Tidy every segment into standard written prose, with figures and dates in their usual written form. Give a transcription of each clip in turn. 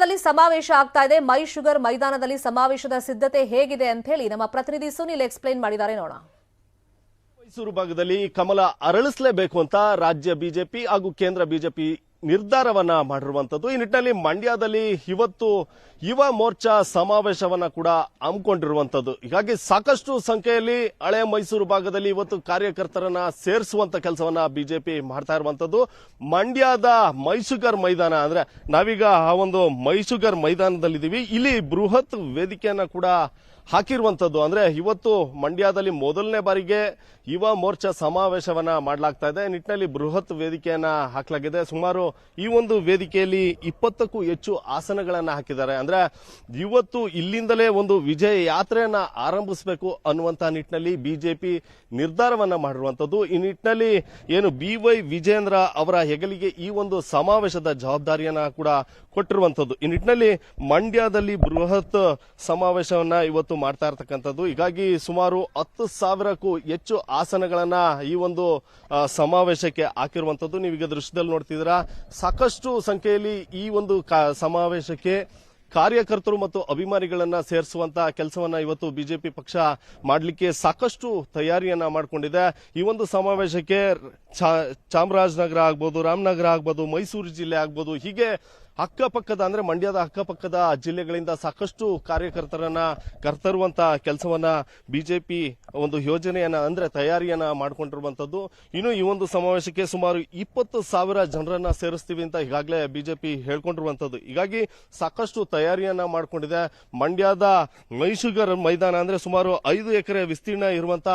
ಮಂಡ್ಯದಲ್ಲಿ ಸಮಾವೇಶ ಆಗ್ತಾ ಇದೆ. ಮೈ ಶುಗರ್ ಮೈದಾನದಲ್ಲಿ ಸಮಾವೇಶದ ಸಿದ್ಧತೆ ಹೇಗಿದೆ ಅಂತ ಹೇಳಿ ನಮ್ಮ ಪ್ರತಿನಿಧಿ ಸುನಿಲ್ ಎಕ್ಸ್ಪ್ಲೈನ್ ಮಾಡಿದ್ದಾರೆ, ನೋಡೋಣ. ಮೈಸೂರು ಭಾಗದಲ್ಲಿ ಕಮಲ ಅರಳಿಸಲೇಬೇಕು ಅಂತ ರಾಜ್ಯ ಬಿಜೆಪಿ ಹಾಗೂ ಕೇಂದ್ರ ಬಿಜೆಪಿ ನಿರ್ಧಾರವನ್ನ ಮಾಡಿರುವಂತದ್ದು. ಈ ನಿಟ್ಟಿನಲ್ಲಿ ಮಂಡ್ಯದಲ್ಲಿ ಇವತ್ತು ಯುವ ಮೋರ್ಚಾ ಸಮಾವೇಶವನ್ನ ಕೂಡ ಹಮ್ಮಿಕೊಂಡಿರುವಂತದ್ದು. ಹೀಗಾಗಿ ಸಾಕಷ್ಟು ಸಂಖ್ಯೆಯಲ್ಲಿ ಹಳೆ ಮೈಸೂರು ಭಾಗದಲ್ಲಿ ಇವತ್ತು ಕಾರ್ಯಕರ್ತರನ್ನ ಸೇರಿಸುವಂತ ಕೆಲಸವನ್ನ ಬಿಜೆಪಿ ಮಾಡ್ತಾ ಇರುವಂತದ್ದು. ಮಂಡ್ಯದ ಮೈಶುಗರ್ ಮೈದಾನ ಅಂದ್ರೆ ನಾವೀಗ ಆ ಒಂದು ಮೈಶುಗರ್ ಮೈದಾನದಲ್ಲಿದ್ದೀವಿ. ಇಲ್ಲಿ ಬೃಹತ್ ವೇದಿಕೆಯನ್ನ ಕೂಡ ಹಾಕಿರುವಂತದ್ದು. ಅಂದ್ರೆ ಇವತ್ತು ಮಂಡ್ಯದಲ್ಲಿ ಮೊದಲನೇ ಬಾರಿಗೆ ಯುವ ಮೋರ್ಚಾ ಸಮಾವೇಶವನ್ನ ಮಾಡಲಾಗ್ತಾ ಇದೆ. ನಿಟ್ಟಿನಲ್ಲಿ ಬೃಹತ್ ವೇದಿಕೆಯನ್ನ ಹಾಕಲಾಗಿದೆ. ಸುಮಾರು ಈ ಒಂದು ವೇದಿಕೆಯಲ್ಲಿ 20ಕ್ಕೂ ಹೆಚ್ಚು ಆಸನಗಳನ್ನ ಹಾಕಿದ್ದಾರೆ. ಅಂದ್ರೆ ಇವತ್ತು ಇಲ್ಲಿಂದಲೇ ಒಂದು ವಿಜಯ ಯಾತ್ರೆಯನ್ನ ಆರಂಭಿಸಬೇಕು ಅನ್ನುವಂತ ನಿಟ್ಟಿನಲ್ಲಿ ಬಿಜೆಪಿ ನಿರ್ಧಾರವನ್ನ ಮಾಡಿರುವಂತದ್ದು. ಈ ನಿಟ್ಟಿನಲ್ಲಿ ಏನು BY ವಿಜೇಂದ್ರ ಅವರ ಹೆಗಲಿಗೆ ಈ ಒಂದು ಸಮಾವೇಶದ ಜವಾಬ್ದಾರಿಯನ್ನ ಕೂಡ ಕೊಟ್ಟಿರುವಂತದ್ದು. ಈ ನಿಟ್ಟಿನಲ್ಲಿ ಮಂಡ್ಯದಲ್ಲಿ ಬೃಹತ್ ಸಮಾವೇಶವನ್ನ ಇವತ್ತು ಮಾಡ್ತಾ ಇರತಕ್ಕಂಥದ್ದು. ಹೀಗಾಗಿ ಸುಮಾರು 10,000ಕ್ಕೂ ಹೆಚ್ಚು ಆಸನಗಳನ್ನ ಈ ಒಂದು ಸಮಾವೇಶಕ್ಕೆ ಹಾಕಿರುವಂತದ್ದು. ನೀವೀಗ ದೃಶ್ಯದಲ್ಲಿ ನೋಡ್ತಿದ್ದೀರಾ, ಸಾಕಷ್ಟು ಸಂಖ್ಯೆಯಲ್ಲಿ ಈ ಒಂದು ಸಮಾವೇಶಕ್ಕೆ ಕಾರ್ಯಕರ್ತರು ಮತ್ತು ಅಭಿಮಾನಿಗಳನ್ನ ಸೇರಿಸುವಂತ ಕೆಲಸವನ್ನ ಇವತ್ತು ಬಿಜೆಪಿ ಪಕ್ಷ ಮಾಡಲಿಕ್ಕೆ ಸಾಕಷ್ಟು ತಯಾರಿಯನ್ನ ಮಾಡಿಕೊಂಡಿದೆ. ಈ ಒಂದು ಸಮಾವೇಶಕ್ಕೆ ಚಾಮರಾಜನಗರ ಆಗ್ಬೋದು, ರಾಮನಗರ ಆಗ್ಬೋದು, ಮೈಸೂರು ಜಿಲ್ಲೆ ಆಗ್ಬೋದು, ಹೀಗೆ ಅಕ್ಕಪಕ್ಕದ ಅಂದ್ರೆ ಮಂಡ್ಯದ ಅಕ್ಕಪಕ್ಕದ ಜಿಲ್ಲೆಗಳಿಂದ ಸಾಕಷ್ಟು ಕಾರ್ಯಕರ್ತರನ್ನ ಕರ್ತರುವಂತ ಕೆಲಸವನ್ನ ಬಿಜೆಪಿ ಒಂದು ಯೋಜನೆಯನ್ನ ಅಂದ್ರೆ ತಯಾರಿಯನ್ನ ಮಾಡಿಕೊಂಡಿರುವಂತದ್ದು. ಇನ್ನು ಈ ಒಂದು ಸಮಾವೇಶಕ್ಕೆ ಸುಮಾರು 20,000 ಜನರನ್ನ ಸೇರಿಸ್ತೀವಿ ಅಂತ ಈಗಾಗಲೇ ಬಿಜೆಪಿ ಹೇಳ್ಕೊಂಡಿರುವಂತದ್ದು. ಹೀಗಾಗಿ ಸಾಕಷ್ಟು ತಯಾರಿಯನ್ನ ಮಾಡಿಕೊಂಡಿದೆ. ಮಂಡ್ಯದ ಮೈಶುಗರ್ ಮೈದಾನ ಅಂದ್ರೆ ಸುಮಾರು 5 ಎಕರೆ ವಿಸ್ತೀರ್ಣ ಇರುವಂತ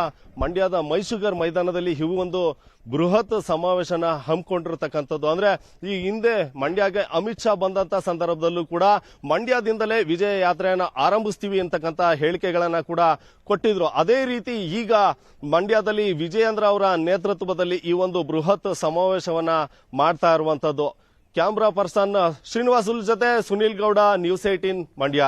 ಮಂಡ್ಯದ ಮೈಶುಗರ್ ಮೈದಾನದಲ್ಲಿ ಇವು ಒಂದು ಬೃಹತ್ ಸಮಾವೇಶನ ಹಮ್ಮಿಕೊಂಡಿರತಕ್ಕಂಥದ್ದು. ಅಂದ್ರೆ ಈ ಹಿಂದೆ ಮಂಡ್ಯಗೆ ಅಮಿತ್ ಶಾ ಬಂದಂತ ಸಂದರ್ಭದಲ್ಲೂ ಕೂಡ ಮಂಡ್ಯದಿಂದಲೇ ವಿಜಯ ಯಾತ್ರೆಯನ್ನ ಆರಂಭಿಸ್ತೀವಿ ಅಂತಕ್ಕಂಥ ಹೇಳಿಕೆಗಳನ್ನ ಕೂಡ ಕೊಟ್ಟಿದ್ರು. ಅದೇ ರೀತಿ ಈಗ ಮಂಡ್ಯದಲ್ಲಿ ವಿಜಯೇಂದ್ರ ಅವರ ನೇತೃತ್ವದಲ್ಲಿ ಈ ಒಂದು ಬೃಹತ್ ಸಮಾವೇಶವನ್ನ ಮಾಡ್ತಾ ಇರುವಂತದ್ದು. ಕ್ಯಾಮ್ರಾ ಪರ್ಸನ್ ಶ್ರೀನಿವಾಸುಲ್ ಜೊತೆ ಸುನಿಲ್ ಗೌಡ, ನ್ಯೂಸ್ 18 ಮಂಡ್ಯ.